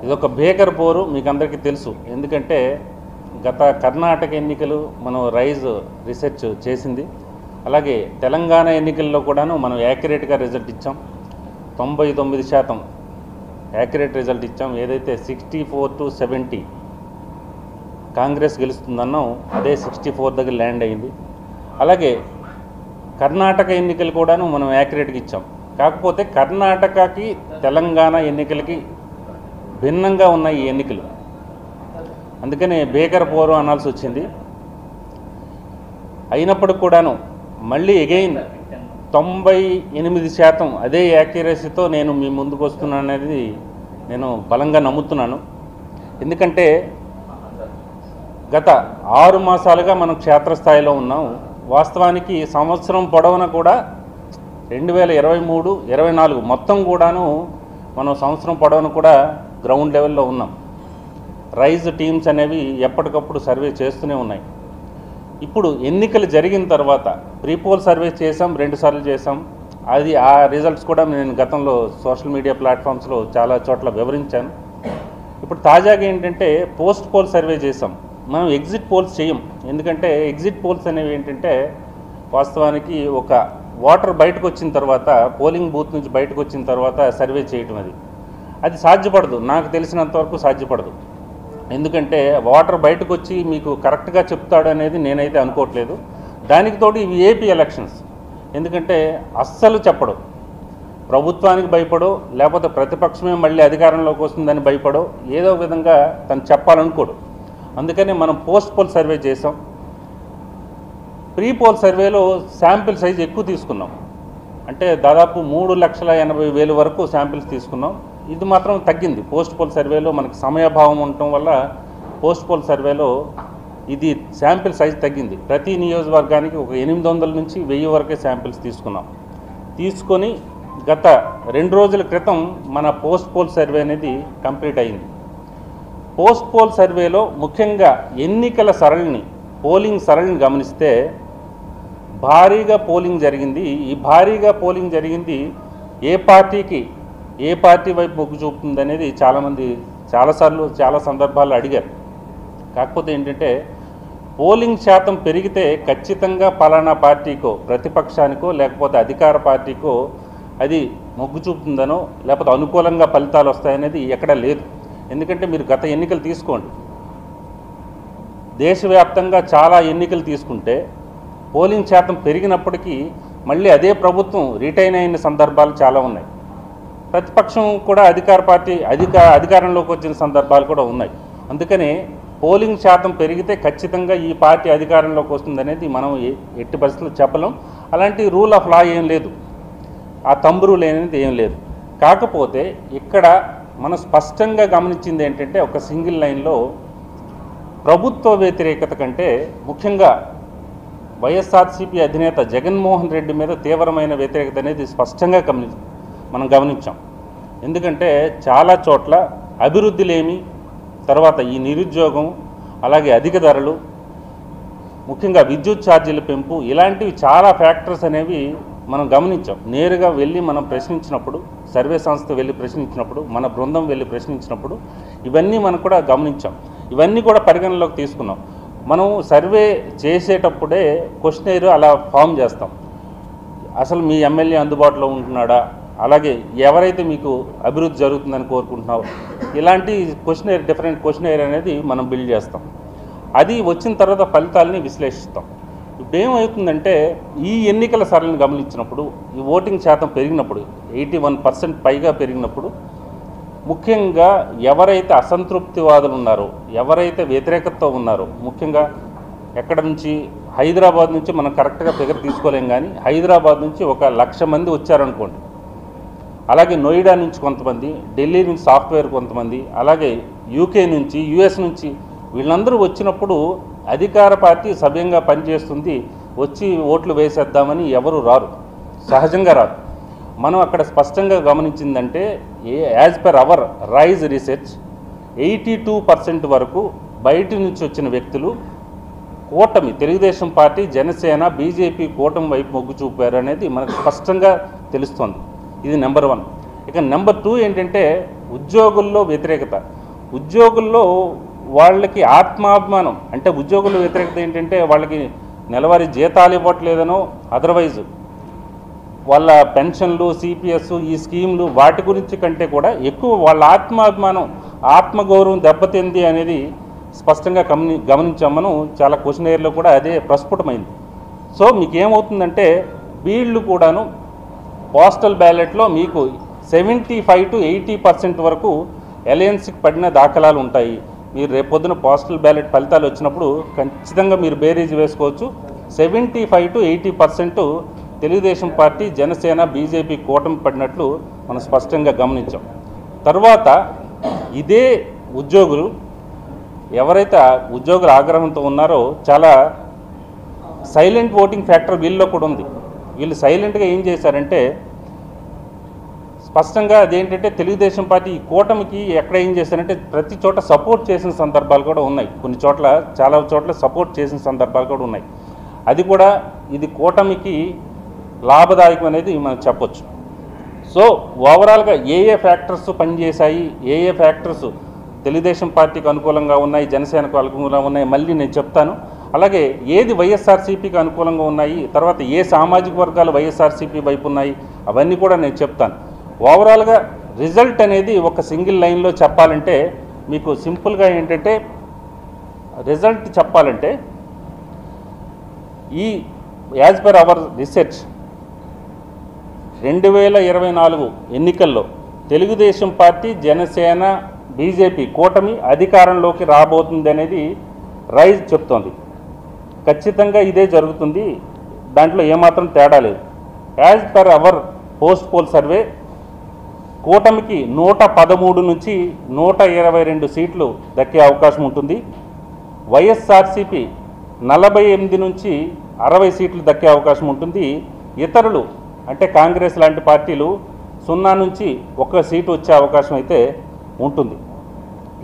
ఇదొక భీకర పోరు మీకు అందరికీ తెలుసు. ఎందుకంటే గత కర్ణాటక ఎన్నికలు మనం రైజ్ రీసెర్చ్ చేసింది. అలాగే తెలంగాణ ఎన్నికల్లో కూడాను మనం యాక్యురేట్గా రిజల్ట్ ఇచ్చాం. 99% యాక్యురేట్ రిజల్ట్ ఇచ్చాం. ఏదైతే 64-70 కాంగ్రెస్ గెలుస్తుందన్నాం, అదే 64 దగ్గర ల్యాండ్ అయింది. అలాగే కర్ణాటక ఎన్నికలు కూడాను మనం యాక్యురేట్గా ఇచ్చాం. కాకపోతే కర్ణాటకకి తెలంగాణ ఎన్నికలకి భిన్నంగా ఉన్నాయి ఈ ఎన్నికలు. అందుకని భీకర పోరు అనాల్సి వచ్చింది. అయినప్పటికి కూడాను మళ్ళీ అగైన్ 98% అదే యాక్యురసీతో నేను మీ ముందుకు వస్తున్నాను అనేది నేను బలంగా నమ్ముతున్నాను. ఎందుకంటే గత 6 మాసాలుగా మనం క్షేత్రస్థాయిలో ఉన్నాం. వాస్తవానికి సంవత్సరం పొడవునా కూడా 2023-24 మొత్తం కూడాను మనం సంవత్సరం పొడవునా కూడా గ్రౌండ్ లెవెల్లో ఉన్నాం. రైజ్ టీమ్స్ అనేవి ఎప్పటికప్పుడు సర్వే చేస్తూనే ఉన్నాయి. ఇప్పుడు ఎన్నికలు జరిగిన తర్వాత ప్రీపోల్ సర్వే చేసాం, 2 సార్లు చేసాం. ఆ రిజల్ట్స్ కూడా నేను గతంలో సోషల్ మీడియా ప్లాట్ఫామ్స్లో చాలా చోట్ల వివరించాను. ఇప్పుడు తాజాగా ఏంటంటే పోస్ట్ పోల్ సర్వే చేసాం. మనం ఎగ్జిట్ పోల్స్ చేయం. ఎందుకంటే ఎగ్జిట్ పోల్స్ అనేవి ఏంటంటే వాస్తవానికి ఒక ఓటర్ బయటకు వచ్చిన తర్వాత, పోలింగ్ బూత్ నుంచి బయటకు వచ్చిన తర్వాత సర్వే చేయటం అది సాధ్యపడదు. నాకు తెలిసినంతవరకు సాధ్యపడదు. ఎందుకంటే ఓటర్ బయటకు వచ్చి మీకు కరెక్ట్గా చెప్తాడు అనేది నేనైతే అనుకోవట్లేదు. దానికి తోడు ఇవి ఏపీ ఎలక్షన్స్. ఎందుకంటే అస్సలు చెప్పడు, ప్రభుత్వానికి భయపడో లేకపోతే ప్రతిపక్షమే మళ్ళీ అధికారంలోకి వస్తుందని భయపడో ఏదో విధంగా తను చెప్పాలనుకోడు. అందుకని మనం పోస్ట్ పోల్ సర్వే చేసాం. ప్రీ పోల్ సర్వేలో శాంపిల్ సైజ్ ఎక్కువ తీసుకున్నాం. అంటే దాదాపు 3,80,000 వరకు శాంపిల్స్ తీసుకున్నాం. ఇది మాత్రం తగ్గింది. పోస్ట్ పోల్ సర్వేలో మనకు సమయాభావం ఉండటం వల్ల పోస్ట్ పోల్ సర్వేలో ఇది శాంపిల్ సైజ్ తగ్గింది. ప్రతి నియోజకవర్గానికి ఒక 800 నుంచి 1000 వరకే శాంపిల్స్ తీసుకున్నాం. తీసుకొని గత 2 రోజుల క్రితం మన పోస్ట్ పోల్ సర్వే అనేది కంప్లీట్ అయింది. పోస్ట్ పోల్ సర్వేలో ముఖ్యంగా ఎన్నికల సరళిని, పోలింగ్ సరళిని గమనిస్తే భారీగా పోలింగ్ జరిగింది. ఈ భారీగా పోలింగ్ జరిగింది ఏ పార్టీ వైపు మొగ్గు చూపుతుంది అనేది చాలామంది చాలాసార్లు చాలా సందర్భాల్లో అడిగారు. కాకపోతే ఏంటంటే పోలింగ్ శాతం పెరిగితే ఖచ్చితంగా పలానా పార్టీకో, ప్రతిపక్షానికో లేకపోతే అధికార పార్టీకో అది మొగ్గు చూపుతుందనో లేకపోతే అనుకూలంగా ఫలితాలు వస్తాయనేది ఎక్కడా లేదు. ఎందుకంటే మీరు గత ఎన్నికలు తీసుకోండి, దేశవ్యాప్తంగా చాలా ఎన్నికలు తీసుకుంటే పోలింగ్ శాతం పెరిగినప్పటికీ మళ్ళీ అదే ప్రభుత్వం రిటైన్ అయిన సందర్భాలు చాలా ఉన్నాయి. ప్రతిపక్షం కూడా అధికార పార్టీ అధికారంలోకి వచ్చిన సందర్భాలు కూడా ఉన్నాయి. అందుకనే పోలింగ్ శాతం పెరిగితే ఖచ్చితంగా ఈ పార్టీ అధికారంలోకి వస్తుందనేది మనం ఎట్టి పరిస్థితుల్లో చెప్పలేం. అలాంటి రూల్ ఆఫ్ లా ఏం లేదు, ఆ తంబు రూల్ అనేది ఏం లేదు. కాకపోతే ఇక్కడ మనం స్పష్టంగా గమనించింది ఏంటంటే ఒక సింగిల్ లైన్లో ప్రభుత్వ వ్యతిరేకత కంటే ముఖ్యంగా వైఎస్ఆర్సీపీ అధినేత జగన్మోహన్ రెడ్డి మీద తీవ్రమైన వ్యతిరేకత అనేది స్పష్టంగా మనం గమనించాం. ఎందుకంటే చాలా చోట్ల అభివృద్ధి తర్వాత ఈ నిరుద్యోగం, అలాగే అధిక ధరలు, ముఖ్యంగా విద్యుత్ ఛార్జీల పెంపు, ఇలాంటివి చాలా ఫ్యాక్టర్స్ అనేవి మనం గమనించాం. నేరుగా వెళ్ళి మనం ప్రశ్నించినప్పుడు, సర్వే సంస్థ వెళ్ళి ప్రశ్నించినప్పుడు, మన బృందం వెళ్ళి ప్రశ్నించినప్పుడు ఇవన్నీ మనం కూడా గమనించాం. ఇవన్నీ కూడా పరిగణలోకి తీసుకున్నాం. మనం సర్వే చేసేటప్పుడే క్వశ్చనైర్ అలా ఫామ్ చేస్తాం. అసలు మీ ఎమ్మెల్యే అందుబాటులో ఉంటున్నాడా, అలాగే ఎవరైతే మీకు అభివృద్ధి జరుగుతుందని కోరుకుంటున్నావు, ఇలాంటి క్వశ్చనైర్, డిఫరెంట్ క్వశ్చనైర్ అనేది మనం బిల్డ్ చేస్తాం. అది వచ్చిన తర్వాత ఫలితాలని విశ్లేషిస్తాం. ఇప్పుడు ఏమవుతుందంటే ఈ ఎన్నికల సరళిని గమనించినప్పుడు, ఈ ఓటింగ్ శాతం పెరిగినప్పుడు, 81% పైగా పెరిగినప్పుడు, ముఖ్యంగా ఎవరైతే అసంతృప్తివాదులు ఉన్నారో, ఎవరైతే వ్యతిరేకతతో ఉన్నారో, ముఖ్యంగా ఎక్కడ నుంచి హైదరాబాద్ నుంచి మనం కరెక్ట్గా ఫిగర్ తీసుకోలేం, కానీ హైదరాబాద్ నుంచి 1,00,000 మంది వచ్చారనుకోండి, అలాగే నోయిడా నుంచి కొంతమంది, ఢిల్లీ నుంచి సాఫ్ట్వేర్ కొంతమంది, అలాగే యూకే నుంచి, యుఎస్ నుంచి, వీళ్ళందరూ వచ్చినప్పుడు అధికార పార్టీ సవ్యంగా పనిచేస్తుంది, వచ్చి ఓట్లు వేసేద్దామని ఎవరు రారు, సహజంగా రారు. మనం అక్కడ స్పష్టంగా గమనించిందంటే as per our rise research 82% వరకు బయట నుంచి వచ్చిన వ్యక్తులు కూటమి, తెలుగుదేశం పార్టీ, జనసేన, బీజేపీ కూటమి వైపు మొగ్గు చూపారు అనేది మనకు స్పష్టంగా తెలుస్తోంది. ఇది నెంబర్ 1. ఇక నెంబర్ 2 ఏంటంటే ఉద్యోగుల్లో వ్యతిరేకత. ఉద్యోగుల్లో వాళ్ళకి ఆత్మాభిమానం, అంటే ఉద్యోగుల వ్యతిరేకత ఏంటంటే వాళ్ళకి నెలవారీ జీతాలు ఇవ్వట్లేదనో, అదర్వైజ్ వాళ్ళ పెన్షన్లు, సిపిఎస్, ఈ స్కీమ్లు వాటి గురించి కంటే కూడా ఎక్కువ వాళ్ళ ఆత్మాభిమానం, ఆత్మగౌరవం దెబ్బతింది అనేది స్పష్టంగా గమనించాం మనం. చాలా క్వశ్చనైర్లో కూడా అదే ప్రస్ఫుటమైంది. సో మీకు ఏమవుతుందంటే వీళ్ళు కూడాను పోస్టల్ బ్యాలెట్లో మీకు 75 to 80% వరకు అలయన్స్కి పడిన దాఖలాలు ఉంటాయి. మీరు రేపొద్దున పోస్టల్ బ్యాలెట్ ఫలితాలు వచ్చినప్పుడు ఖచ్చితంగా మీరు బేరీజ్ వేసుకోవచ్చు. 75 to 80% Telugu Desam party, Janasena, BJP కూటమి పడినట్లు మనం స్పష్టంగా గమనించాం. తర్వాత ఇదే ఉద్యోగులు ఎవరైతే ఉద్యోగుల ఆగ్రహంతో ఉన్నారో చాలా సైలెంట్ ఓటింగ్ ఫ్యాక్టర్ వీళ్ళలో కూడా ఉంది. వీళ్ళు సైలెంట్గా ఏం చేశారంటే స్పష్టంగా అదేంటంటే తెలుగుదేశం పార్టీ ఈ కూటమికి ఎక్కడ ఏం చేశారంటే ప్రతి చోట సపోర్ట్ చేసిన సందర్భాలు కూడా ఉన్నాయి. కొన్ని చోట్ల, చాలా చోట్ల సపోర్ట్ చేసిన సందర్భాలు కూడా ఉన్నాయి. అది కూడా ఇది కూటమికి లాభదాయకం అనేది మనం చెప్పొచ్చు. సో ఓవరాల్గా ఏ ఫ్యాక్టర్స్ పనిచేశాయి, ఏ ఫ్యాక్టర్స్ తెలుగుదేశం పార్టీకి అనుకూలంగా ఉన్నాయి, జనసేనకు అనుకూలంగా ఉన్నాయి మళ్ళీ నేను చెప్తాను. అలాగే ఏది వైఎస్ఆర్సీపీకి అనుకూలంగా ఉన్నాయి, తర్వాత ఏ సామాజిక వర్గాలు వైఎస్ఆర్సీపీ వైపు ఉన్నాయి, అవన్నీ కూడా నేను చెప్తాను. ఓవరాల్గా రిజల్ట్ అనేది ఒక సింగిల్ లైన్లో చెప్పాలంటే మీకు సింపుల్గా ఏంటంటే రిజల్ట్ చెప్పాలంటే ఈ యాజ్ పర్ అవర్ రీసెర్చ్ 2024 ఎన్నికల్లో తెలుగుదేశం పార్టీ, జనసేన, బీజేపీ కూటమి అధికారంలోకి రాబోతుంది అనేది రైజ్ చెప్తోంది. ఖచ్చితంగా ఇదే జరుగుతుంది, దాంట్లో ఏమాత్రం తేడా లేదు. As per our post poll survey కూటమికి 113 నుంచి 122 సీట్లు దక్కే అవకాశం ఉంటుంది. వైఎస్ఆర్సీపీ 48 నుంచి 60 సీట్లు దక్కే అవకాశం ఉంటుంది. ఇతరులు అంటే కాంగ్రెస్ లాంటి పార్టీలు 0 నుంచి 1 సీటు వచ్చే అవకాశం అయితే ఉంటుంది.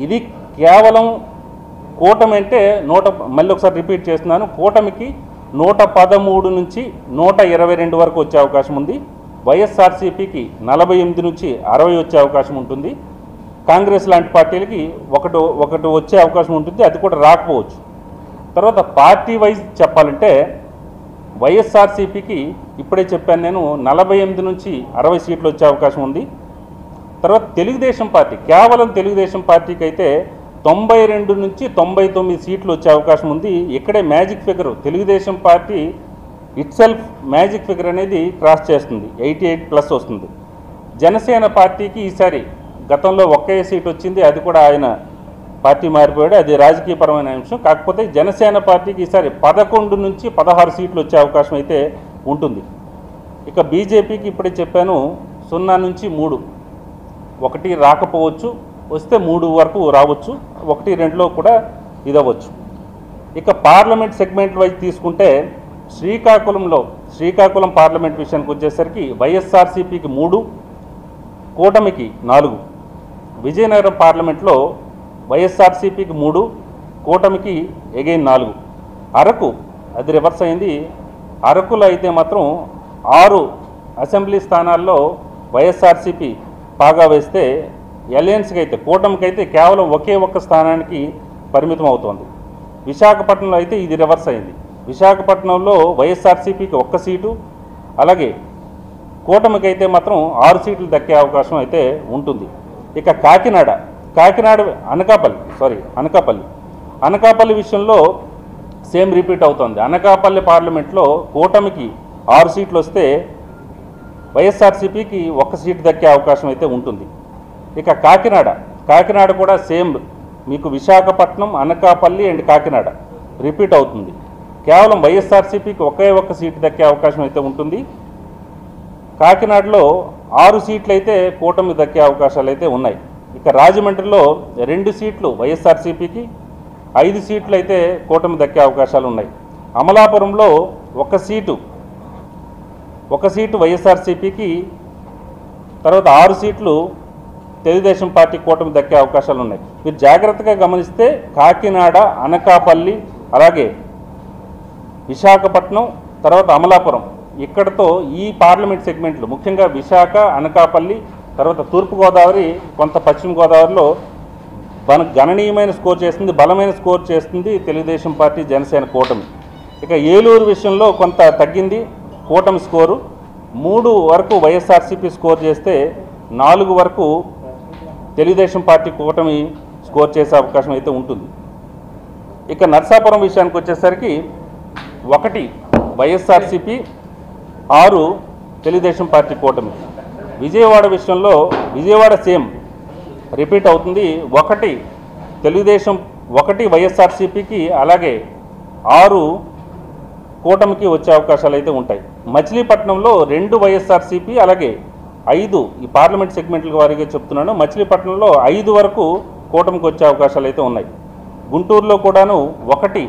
ఇది కేవలం కూటమి అంటే మళ్ళీ ఒకసారి రిపీట్ చేస్తున్నాను, కూటమికి 113 నుంచి 122 వరకు వచ్చే అవకాశం ఉంది. వైఎస్ఆర్సీపీకి 48 నుంచి 60 వచ్చే అవకాశం ఉంటుంది. కాంగ్రెస్ లాంటి పార్టీలకి ఒకటి వచ్చే అవకాశం ఉంటుంది, అది కూడా రాకపోవచ్చు. తర్వాత పార్టీ వైజ్ చెప్పాలంటే వైఎస్ఆర్సీపీకి ఇప్పుడే చెప్పాను నేను 48 నుంచి 60 సీట్లు వచ్చే అవకాశం ఉంది. తర్వాత తెలుగుదేశం పార్టీ, కేవలం తెలుగుదేశం పార్టీకి అయితే 92 నుంచి 99 సీట్లు వచ్చే అవకాశం ఉంది. ఇక్కడే magic figure Telugu Desam party itself magic figure అనేది క్రాస్ చేస్తుంది, 88+ వస్తుంది. జనసేన పార్టీకి ఈసారి గతంలో ఒకే సీట్ వచ్చింది, అది కూడా ఆయన పార్టీ మారిపోయాడు, అది రాజకీయపరమైన అంశం. కాకపోతే జనసేన పార్టీకి ఈసారి 11 నుంచి 16 సీట్లు వచ్చే అవకాశం అయితే ఉంటుంది. ఇక బీజేపీకి ఇప్పుడే చెప్పాను 0 నుంచి 3, 1 రాకపోవచ్చు, వస్తే 3 వరకు రావచ్చు, 1, 2లో కూడా ఇదవచ్చు. ఇక పార్లమెంట్ సెగ్మెంట్ వైజ్ తీసుకుంటే శ్రీకాకుళం పార్లమెంట్ విషయానికి వచ్చేసరికి వైఎస్ఆర్సీపీకి 3, కూటమికి 4. విజయనగరం పార్లమెంట్లో వైఎస్ఆర్సీపీకి 3, కూటమికి ఎగైన్ 4. అరకు అది రివర్స్ అయింది. అరకులో అయితే మాత్రం 6 అసెంబ్లీ స్థానాల్లో వైఎస్ఆర్సీపీ పాగా వేస్తే అలయన్స్కి అయితే, కూటమికి అయితే కేవలం ఒకే స్థానానికి పరిమితం అవుతోంది. విశాఖపట్నంలో అయితే ఇది రివర్స్ అయింది. విశాఖపట్నంలో వైఎస్ఆర్సీపీకి 1 సీటు, అలాగే కూటమికి అయితే మాత్రం 6 సీట్లు దక్కే అవకాశం అయితే ఉంటుంది. ఇక అనకాపల్లి విషయంలో సేమ్ రిపీట్ అవుతుంది. అనకాపల్లి పార్లమెంట్లో కూటమికి 6 సీట్లు వస్తే వైఎస్ఆర్సీపీకి 1 సీటు దక్కే అవకాశం అయితే ఉంటుంది. ఇక కాకినాడ కూడా సేమ్ మీకు విశాఖపట్నం, అనకాపల్లి అండ్ కాకినాడ రిపీట్ అవుతుంది. కేవలం వైఎస్ఆర్సీపీకి ఒకే సీటు దక్కే అవకాశం అయితే ఉంటుంది. కాకినాడలో 6 సీట్లు అయితే కూటమి దక్కే అవకాశాలు అయితే ఉన్నాయి. ఇక రాజమండ్రిలో 2 సీట్లు వైఎస్ఆర్సీపీకి, 5 సీట్లు అయితే కూటమి దక్కే అవకాశాలు ఉన్నాయి. అమలాపురంలో 1 సీటు వైఎస్ఆర్సీపీకి, తర్వాత 6 సీట్లు తెలుగుదేశం పార్టీ కూటమి దక్కే అవకాశాలు ఉన్నాయి. మీరు జాగ్రత్తగా గమనిస్తే కాకినాడ, అనకాపల్లి, అలాగే విశాఖపట్నం, తర్వాత అమలాపురం, ఇక్కడతో ఈ పార్లమెంట్ సెగ్మెంట్లు ముఖ్యంగా విశాఖ, అనకాపల్లి, తర్వాత తూర్పుగోదావరి, కొంత పశ్చిమ గోదావరిలో గణనీయమైన స్కోర్ చేస్తుంది, బలమైన స్కోర్ చేస్తుంది తెలుగుదేశం పార్టీ జనసేన కూటమి. ఇక ఏలూరు విషయంలో కొంత తగ్గింది కూటమి స్కోరు. 3 వరకు వైఎస్ఆర్సీపీ స్కోర్ చేస్తే 4 వరకు తెలుగుదేశం పార్టీ కూటమి స్కోర్ చేసే అవకాశం అయితే ఉంటుంది. ఇక నర్సాపురం విషయానికి వచ్చేసరికి 1 వైఎస్ఆర్సీపీ, 6 తెలుగుదేశం పార్టీ కూటమి. విజయవాడ విషయంలో విజయవాడ సేమ్ రిపీట్ అవుతుంది. 1 తెలుగుదేశం, 1 వైఎస్ఆర్సీపీకి, అలాగే 6 కూటమికి వచ్చే అవకాశాలు అయితే ఉంటాయి. మచిలీపట్నంలో 2 వైఎస్ఆర్సీపీ, అలాగే 5 ఈ పార్లమెంట్ సెగ్మెంట్ల వారిగా చెప్తున్నాను. మచిలీపట్నంలో 5 వరకు కూటమికి వచ్చే అవకాశాలు అయితే ఉన్నాయి. గుంటూరులో కూడాను 1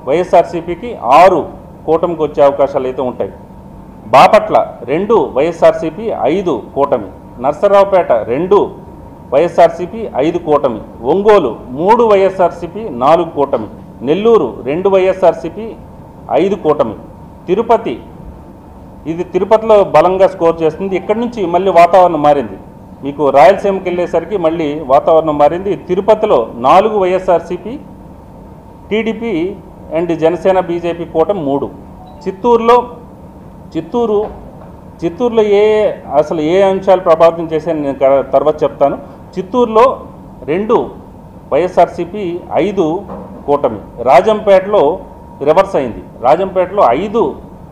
వైఎస్ఆర్సీపీకి, 6 కూటమికి వచ్చే అవకాశాలు అయితే ఉంటాయి. బాపట్ల 2 వైఎస్ఆర్సీపీ, 5 కూటమి. నర్సరావుపేట 2 వైఎస్ఆర్సీపీ, 5 కూటమి. ఒంగోలు 3 వైఎస్ఆర్సీపీ, 4 కూటమి. నెల్లూరు 2 వైఎస్ఆర్సీపీ, 5 కూటమి. తిరుపతి, ఇది తిరుపతిలో బలంగా స్కోర్ చేస్తుంది. ఇక్కడి నుంచి మళ్ళీ వాతావరణం మారింది. మీకు రాయలసీమకి వెళ్ళేసరికి మళ్ళీ వాతావరణం మారింది. తిరుపతిలో 4 YSRCP, TDP and Janasena BJP కూటమి 3. చిత్తూరులో అసలు ఏ అంశాలు ప్రభావితం చేశాయని నేను తర్వాత చెప్తాను. చిత్తూరులో 2 వైఎస్ఆర్సీపీ, 5 కూటమి. రాజంపేటలో రివర్స్ అయింది. రాజంపేటలో 5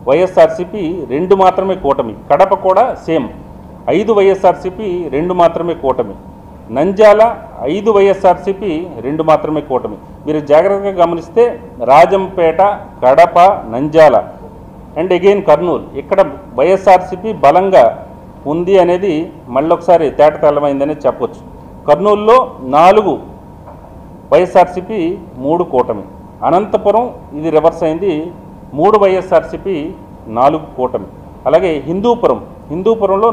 వైఎస్ఆర్సీపీ, 2 మాత్రమే కూటమి. కడప కూడా సేమ్ 5 వైఎస్ఆర్సీపీ, 2 మాత్రమే కూటమి. నంద్యాల 5 వైఎస్ఆర్సీపీ, 2 మాత్రమే కూటమి. మీరు జాగ్రత్తగా గమనిస్తే రాజంపేట, కడప, నంద్యాల అండ్ అగైన్ కర్నూలు, ఇక్కడ వైఎస్ఆర్సీపీ బలంగా ఉంది అనేది మళ్ళొకసారి తేటతెల్లమైందని చెప్పొచ్చు. కర్నూలులో 4 వైఎస్ఆర్సీపీ, 3 కూటమి. అనంతపురం ఇది రివర్స్ అయింది, 3 వైఎస్ఆర్సీపీ, 4 కూటమి. అలాగే హిందూపురంలో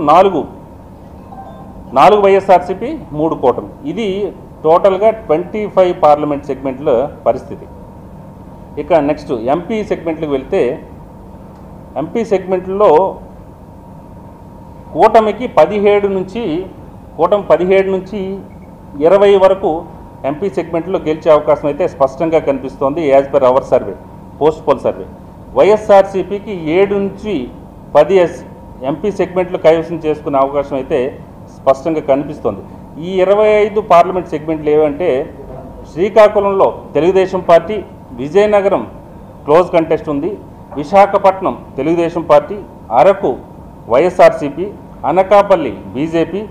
4 వైఎస్ఆర్సీపీ, 3 కూటమి. ఇది టోటల్గా 25 పార్లమెంట్ సెగ్మెంట్ల పరిస్థితి. ఇక నెక్స్ట్ ఎంపీ సెగ్మెంట్లకు వెళ్తే, ఎంపీ సెగ్మెంట్లో కూటమికి 17 నుంచి 20 వరకు ఎంపీ సెగ్మెంట్లో గెలిచే అవకాశం అయితే స్పష్టంగా కనిపిస్తోంది as per our survey, post poll survey. వైఎస్ఆర్సీపీకి 7 నుంచి 10 ఎంపీ సెగ్మెంట్లు కైవసం చేసుకునే అవకాశం అయితే స్పష్టంగా కనిపిస్తోంది. ఈ 25 పార్లమెంట్ సెగ్మెంట్లు ఏవంటే, శ్రీకాకుళంలో Telugu Desam party, Vizianagaram close contest ఉంది, విశాఖపట్నం తెలుగుదేశం పార్టీ, అరకు వైఎస్ఆర్సీపీ, అనకాపల్లి బీజేపీ,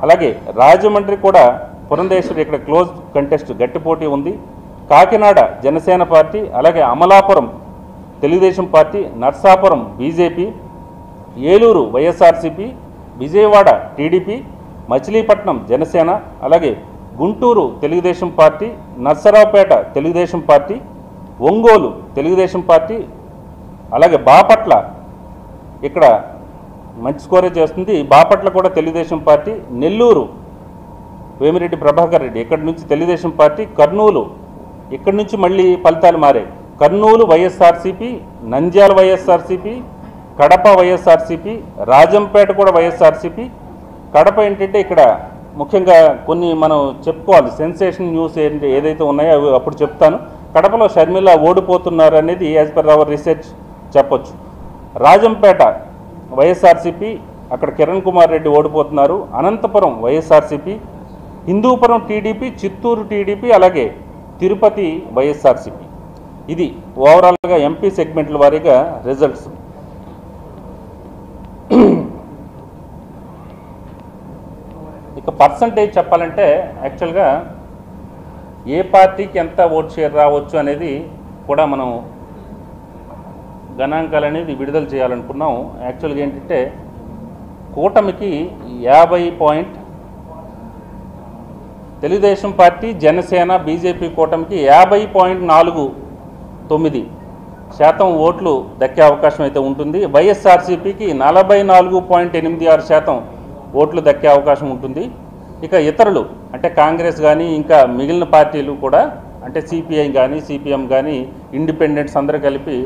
అలాగే రాజమండ్రి కూడా పురంధేశ్వరి ఇక్కడ క్లోజ్ కంటెస్ట్ గట్టి పోటీ ఉంది, కాకినాడ జనసేన పార్టీ, అలాగే Amalapuram Telugu Desam party, Narsapuram BJP, Eluru YSRCP, Vijayawada TDP, Machilipatnam Janasena, అలాగే Guntur Telugu Desam party, Narasaraopet Telugu Desam party, Ongole Telugu Desam party, అలాగే బాపట్ల ఇక్కడ మంచి స్కోరే చేస్తుంది, బాపట్ల కూడా తెలుగుదేశం పార్టీ, నెల్లూరు వేమిరెడ్డి ప్రభాకర్ రెడ్డి ఇక్కడి నుంచి తెలుగుదేశం పార్టీ, కర్నూలు ఇక్కడి నుంచి మళ్ళీ ఫలితాలు మారాయి, కర్నూలు వైఎస్ఆర్సీపీ, నంద్యాల వైఎస్ఆర్సీపీ, కడప వైఎస్ఆర్సీపీ, రాజంపేట కూడా వైఎస్ఆర్సీపీ. కడప ఏంటంటే ఇక్కడ ముఖ్యంగా కొన్ని మనం చెప్పుకోవాలి, సెన్సేషన్ న్యూస్ ఏదైతే ఉన్నాయో అవి అప్పుడు చెప్తాను. కడపలో షర్మిల ఓడిపోతున్నారు అనేది యాజ్ పర్ అవర్ రీసెర్చ్ చెప్పొచ్చు. రాజంపేట వైఎస్ఆర్సీపీ, అక్కడ కిరణ్ కుమార్ రెడ్డి ఓడిపోతున్నారు. అనంతపురం వైఎస్ఆర్సీపీ, హిందూపురం టీడీపీ, చిత్తూరు టీడీపీ, అలాగే తిరుపతి వైఎస్ఆర్సీపీ. ఇది ఓవరాల్గా ఎంపీ సెగ్మెంట్ల వారీగా రిజల్ట్స్. ఇక పర్సంటేజ్ చెప్పాలంటే యాక్చువల్గా ఏ పార్టీకి ఎంత ఓట్ షేర్ రావచ్చు అనేది కూడా మనం గణాంకాలు అనేది విడుదల చేయాలనుకున్నాం. యాక్చువల్గా ఏంటంటే కూటమికి 50 తెలుగుదేశం పార్టీ, జనసేన, బీజేపీ కూటమికి 50.49% ఓట్లు దక్కే అవకాశం అయితే ఉంటుంది. వైఎస్ఆర్సీపీకి 44.86% ఓట్లు దక్కే అవకాశం ఉంటుంది. ఇక ఇతరులు అంటే కాంగ్రెస్ కానీ ఇంకా మిగిలిన పార్టీలు కూడా అంటే సిపిఐ కానీ సిపిఎం కానీ ఇండిపెండెంట్స్ అందరూ కలిపి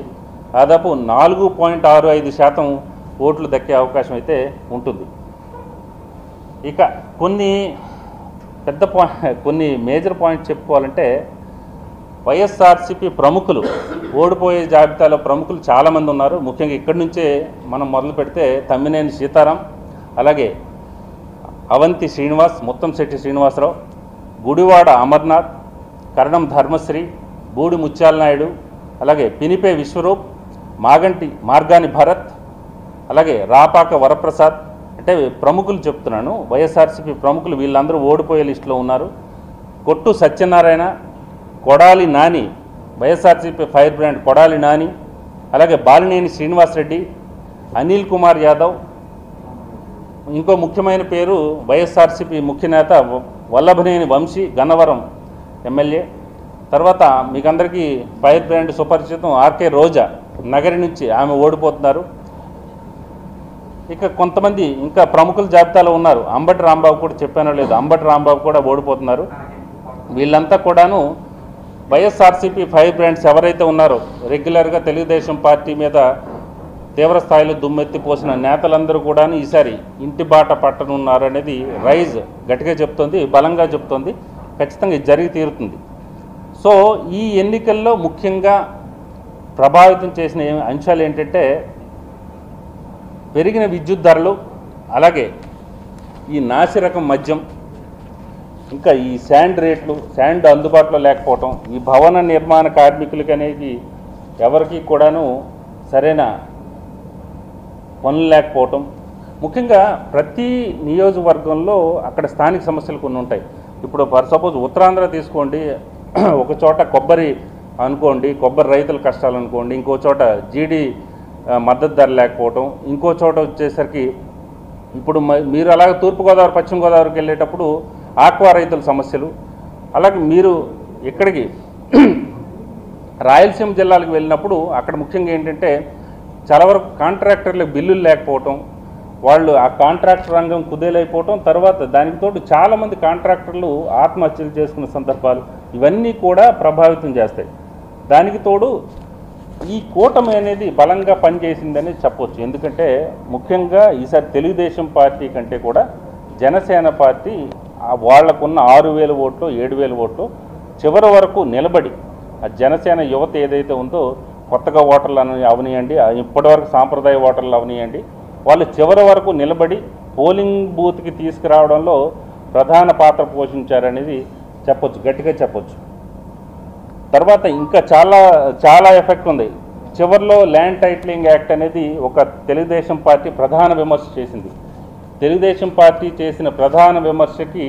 దాదాపు 4.65% ఓట్లు దక్కే అవకాశం అయితే ఉంటుంది. ఇక కొన్ని కొన్ని మేజర్ పాయింట్స్ చెప్పుకోవాలంటే వైఎస్ఆర్సీపీ ప్రముఖులు ఓడిపోయే జాబితాలో ప్రముఖులు చాలామంది ఉన్నారు. ముఖ్యంగా ఇక్కడి నుంచే మనం మొదలు పెడితే తమ్మినేని సీతారాం, అలాగే అవంతి శ్రీనివాస్, ముత్తంశెట్టి శ్రీనివాసరావు, గుడివాడ అమర్నాథ్, కరణం ధర్మశ్రీ, బూడి ముత్యాల నాయుడు, అలాగే పినిపే విశ్వరూప్, మార్గాని భరత్, అలాగే రాపాక వరప్రసాద్. అంటే ప్రముఖులు చెప్తున్నాను, వైఎస్ఆర్సీపీ ప్రముఖులు వీళ్ళందరూ ఓడిపోయే లిస్టులో ఉన్నారు. కొట్టు సత్యనారాయణ, కొడాలి నాని, వైఎస్ఆర్సీపీ ఫైర్ బ్రాండ్ కొడాలి నాని, అలాగే బాలినేని శ్రీనివాసరెడ్డి, అనిల్ కుమార్ యాదవ్, ఇంకో ముఖ్యమైన పేరు వైఎస్ఆర్సీపీ ముఖ్య నేత వల్లభనేని వంశీ, గన్నవరం ఎమ్మెల్యే. తర్వాత మీకందరికీ ఫైర్ బ్రాండ్ సుపరిచితం ఆర్కే రోజా, నగరి నుంచి ఆమె ఓడిపోతున్నారు. ఇక కొంతమంది ఇంకా ప్రముఖుల జాబితాలో ఉన్నారు. అంబటి రాంబాబు కూడా చెప్పానో లేదు, అంబటి రాంబాబు కూడా ఓడిపోతున్నారు. వీళ్ళంతా కూడాను వైఎస్ఆర్సీపీ ఫైర్ బ్రాండ్స్ ఎవరైతే ఉన్నారో, రెగ్యులర్గా తెలుగుదేశం పార్టీ మీద తీవ్ర స్థాయిలో దుమ్మెత్తిపోసిన నేతలందరూ కూడాను ఈసారి ఇంటి బాట పట్టనున్నారు అనేది రైజ్ గట్టిగా చెప్తోంది, బలంగా చెప్తోంది. ఖచ్చితంగా ఇది జరిగి తీరుతుంది. సో ఈ ఎన్నికల్లో ముఖ్యంగా ప్రభావితం చేసిన అంశాలు ఏంటంటే పెరిగిన విద్యుత్ ధరలు, అలాగే ఈ నాసిరకం మద్యం, ఇంకా ఈ శాండ్ రేట్లు, శాండ్ అందుబాటులో లేకపోవటం, ఈ భవన నిర్మాణ కార్మికులకి అనేది ఎవరికి కూడాను సరైన పనులు లేకపోవటం. ముఖ్యంగా ప్రతి నియోజకవర్గంలో అక్కడ స్థానిక సమస్యలు కొన్ని ఉంటాయి. ఇప్పుడు ఫర్ సపోజ్ ఉత్తరాంధ్ర తీసుకోండి, ఒక చోట కొబ్బరి అనుకోండి, కొబ్బరి రైతుల కష్టాలు అనుకోండి, ఇంకో చోట జీడి మద్దతు ధర లేకపోవటం, ఇంకో చోట వచ్చేసరికి ఇప్పుడు మీరు అలాగే తూర్పుగోదావరి పశ్చిమ గోదావరికి వెళ్ళేటప్పుడు ఆక్వా రైతుల సమస్యలు, అలాగే మీరు ఇక్కడికి రాయలసీమ జిల్లాలకు వెళ్ళినప్పుడు అక్కడ ముఖ్యంగా ఏంటంటే చాలా వరకు కాంట్రాక్టర్లకు బిల్లులు లేకపోవటం, వాళ్ళు ఆ కాంట్రాక్టర్ రంగం కుదేలైపోవటం, తర్వాత దానికి తోడు చాలామంది కాంట్రాక్టర్లు ఆత్మహత్యలు చేసుకున్న సందర్భాలు, ఇవన్నీ కూడా ప్రభావితం చేస్తాయి. దానికి తోడు ఈ కూటమి అనేది బలంగా పనిచేసిందని చెప్పవచ్చు. ఎందుకంటే ముఖ్యంగా ఈసారి తెలుగుదేశం పార్టీ కంటే కూడా జనసేన పార్టీ వాళ్లకున్న 6,000 ఓట్లు 7,000 ఓట్లు చివరి వరకు నిలబడి, ఆ జనసేన యువత ఏదైతే ఉందో కొత్తగా ఓటర్లు అవనియండి, ఇప్పటివరకు సాంప్రదాయ ఓటర్లు అవనియండి, వాళ్ళు చివరి వరకు నిలబడి పోలింగ్ బూత్కి తీసుకురావడంలో ప్రధాన పాత్ర పోషించారనేది చెప్పొచ్చు, గట్టిగా చెప్పొచ్చు. తర్వాత ఇంకా చాలా ఎఫెక్ట్ ఉంది. చివరిలో ల్యాండ్ టైటిలింగ్ యాక్ట్ అనేది ఒక తెలుగుదేశం పార్టీ ప్రధాన విమర్శ చేసింది. తెలుగుదేశం పార్టీ చేసిన ప్రధాన విమర్శకి,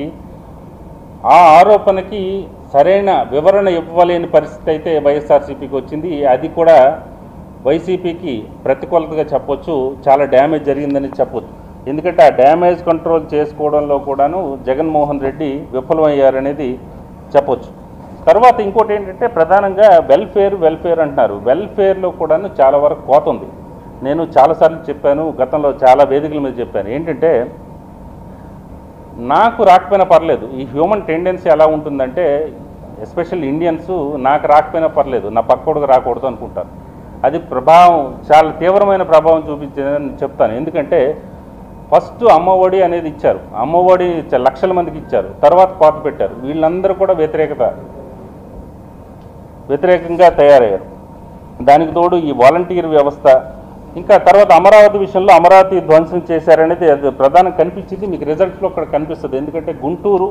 ఆ ఆరోపణకి సరైన వివరణ ఇవ్వలేని పరిస్థితి అయితే వైఎస్ఆర్సీపీకి వచ్చింది. అది కూడా వైసీపీకి ప్రతికూలతగా చెప్పొచ్చు, చాలా డ్యామేజ్ జరిగిందని చెప్పొచ్చు. ఎందుకంటే ఆ డ్యామేజ్ కంట్రోల్ చేసుకోవడంలో కూడాను జగన్మోహన్ రెడ్డి విఫలమయ్యారనేది చెప్పొచ్చు. తర్వాత ఇంకోటి ఏంటంటే ప్రధానంగా వెల్ఫేర్ అంటున్నారు. వెల్ఫేర్లో కూడాను చాలా వరకు కోత ఉంది. నేను చాలాసార్లు చెప్పాను, గతంలో చాలా వేదికల మీద చెప్పాను. ఏంటంటే నాకు రాకపోయినా పర్లేదు, ఈ హ్యూమన్ టెండెన్సీ ఎలా ఉంటుందంటే ఎస్పెషల్ ఇండియన్స్ నాకు రాకపోయినా పర్లేదు, నా పక్కోడికి రాకూడదు అనుకుంటారు. అది ప్రభావం చాలా తీవ్రమైన ప్రభావం చూపించిందని చెప్తాను. ఎందుకంటే ఫస్ట్ అమ్మఒడి అనేది ఇచ్చారు, అమ్మఒడి లక్షల మందికి ఇచ్చారు, తర్వాత కోత పెట్టారు. వీళ్ళందరూ కూడా వ్యతిరేకంగా తయారయ్యారు. దానికి తోడు ఈ వాలంటీర్ వ్యవస్థ, ఇంకా తర్వాత అమరావతి విషయంలో అమరావతి ధ్వంసం చేశారనేది అది ప్రధానం కనిపించింది. మీకు రిజల్ట్స్లో అక్కడ కనిపిస్తుంది. ఎందుకంటే గుంటూరు,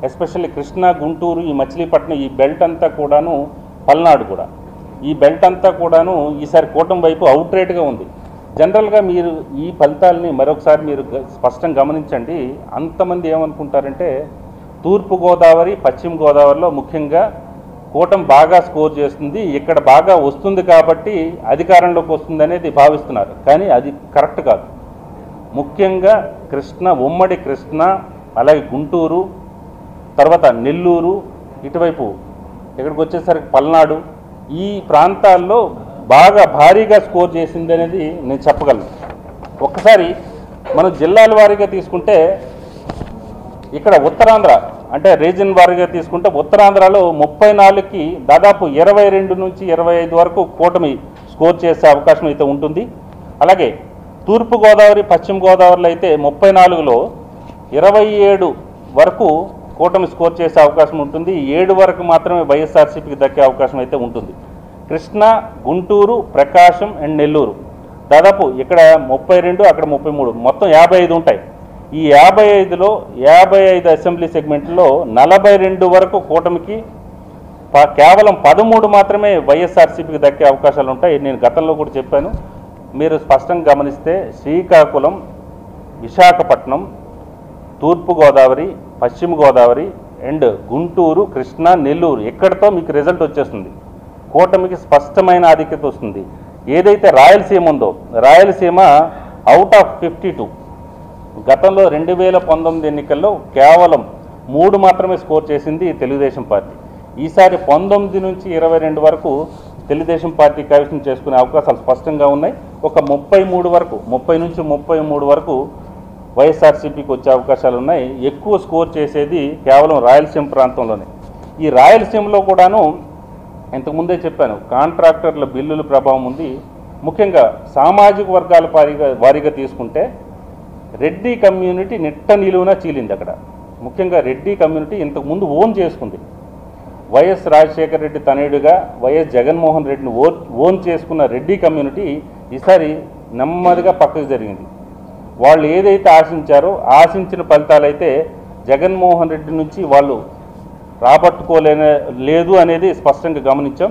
ఎస్పెషల్లీ కృష్ణా, గుంటూరు, ఈ మచిలీపట్నం, ఈ బెల్ట్ అంతా కూడాను, పల్నాడు కూడా, ఈ బెల్ట్ అంతా కూడాను ఈసారి కూటమి వైపు అవుట్ రేట్గా ఉంది. జనరల్గా మీరు ఈ ఫలితాలని మరొకసారి మీరు స్పష్టంగా గమనించండి. అంతమంది ఏమనుకుంటారంటే తూర్పుగోదావరి పశ్చిమ గోదావరిలో ముఖ్యంగా కూటమి బాగా స్కోర్ చేస్తుంది, ఇక్కడ బాగా వస్తుంది కాబట్టి అధికారంలోకి వస్తుంది అనేది భావిస్తున్నారు. కానీ అది కరెక్ట్ కాదు. ముఖ్యంగా ఉమ్మడి కృష్ణ, అలాగే గుంటూరు, తర్వాత నెల్లూరు, ఇటువైపు ఇక్కడికి వచ్చేసరికి పల్నాడు, ఈ ప్రాంతాల్లో బాగా భారీగా స్కోర్ చేసింది అనేది నేను చెప్పగలను. ఒక్కసారి మనం జిల్లాల వారీగా తీసుకుంటే ఇక్కడ ఉత్తరాంధ్ర అంటే రీజన్ వారీగా తీసుకుంటే ఉత్తరాంధ్రలో 34కి దాదాపు 22 నుంచి 25 వరకు కూటమి స్కోర్ చేసే అవకాశం అయితే ఉంటుంది. అలాగే తూర్పుగోదావరి పశ్చిమ గోదావరిలో అయితే 34లో 27 వరకు కూటమి స్కోర్ చేసే అవకాశం ఉంటుంది. 7 వరకు మాత్రమే వైఎస్ఆర్సీపీకి దక్కే అవకాశం అయితే ఉంటుంది. కృష్ణా, గుంటూరు, ప్రకాశం అండ్ నెల్లూరు దాదాపు ఇక్కడ 32, అక్కడ 33, మొత్తం 55 ఉంటాయి. ఈ 55లో 55 అసెంబ్లీ సెగ్మెంట్లో 42 వరకు కూటమికి, కేవలం 13 మాత్రమే వైఎస్ఆర్సీపీకి దక్కే అవకాశాలు ఉంటాయి. నేను గతంలో కూడా చెప్పాను. మీరు స్పష్టంగా గమనిస్తే శ్రీకాకుళం, విశాఖపట్నం, తూర్పుగోదావరి, పశ్చిమ గోదావరి అండ్ గుంటూరు, కృష్ణా, నెల్లూరు ఇక్కడితో మీకు రిజల్ట్ వచ్చేస్తుంది. కూటమికి స్పష్టమైన ఆధిక్యత వస్తుంది. ఏదైతే రాయలసీమ ఉందో, రాయలసీమ అవుట్ ఆఫ్ 52 గతంలో 2019 ఎన్నికల్లో కేవలం 3 మాత్రమే స్కోర్ చేసింది తెలుగుదేశం పార్టీ. ఈసారి 19 నుంచి 22 వరకు తెలుగుదేశం పార్టీ కైవసం చేసుకునే అవకాశాలు స్పష్టంగా ఉన్నాయి. ఒక 33 వరకు, 30 నుంచి 33 వరకు వైఎస్ఆర్సీపీకి వచ్చే అవకాశాలు ఉన్నాయి. ఎక్కువ స్కోర్ చేసేది కేవలం రాయలసీమ ప్రాంతంలోనే. ఈ రాయలసీమలో కూడాను ఇంతకుముందే చెప్పాను, కాంట్రాక్టర్ల బిల్లుల ప్రభావం ఉంది. ముఖ్యంగా సామాజిక వర్గాల వారీగా తీసుకుంటే రెడ్డి కమ్యూనిటీ నిట్ట నిలువున చీలింది. అక్కడ ముఖ్యంగా రెడ్డి కమ్యూనిటీ ఇంతకుముందు ఓన్ చేసుకుంది. వైఎస్ రాజశేఖర రెడ్డి తనయుడిగా వైఎస్ జగన్మోహన్ రెడ్డిని ఓన్ చేసుకున్న రెడ్డి కమ్యూనిటీ ఈసారి నెమ్మదిగా పక్కకు జరిగింది. వాళ్ళు ఏదైతే ఆశించిన ఫలితాలు అయితే జగన్మోహన్ రెడ్డి నుంచి వాళ్ళు రాబట్టుకోలేదు అనేది స్పష్టంగా గమనించాం.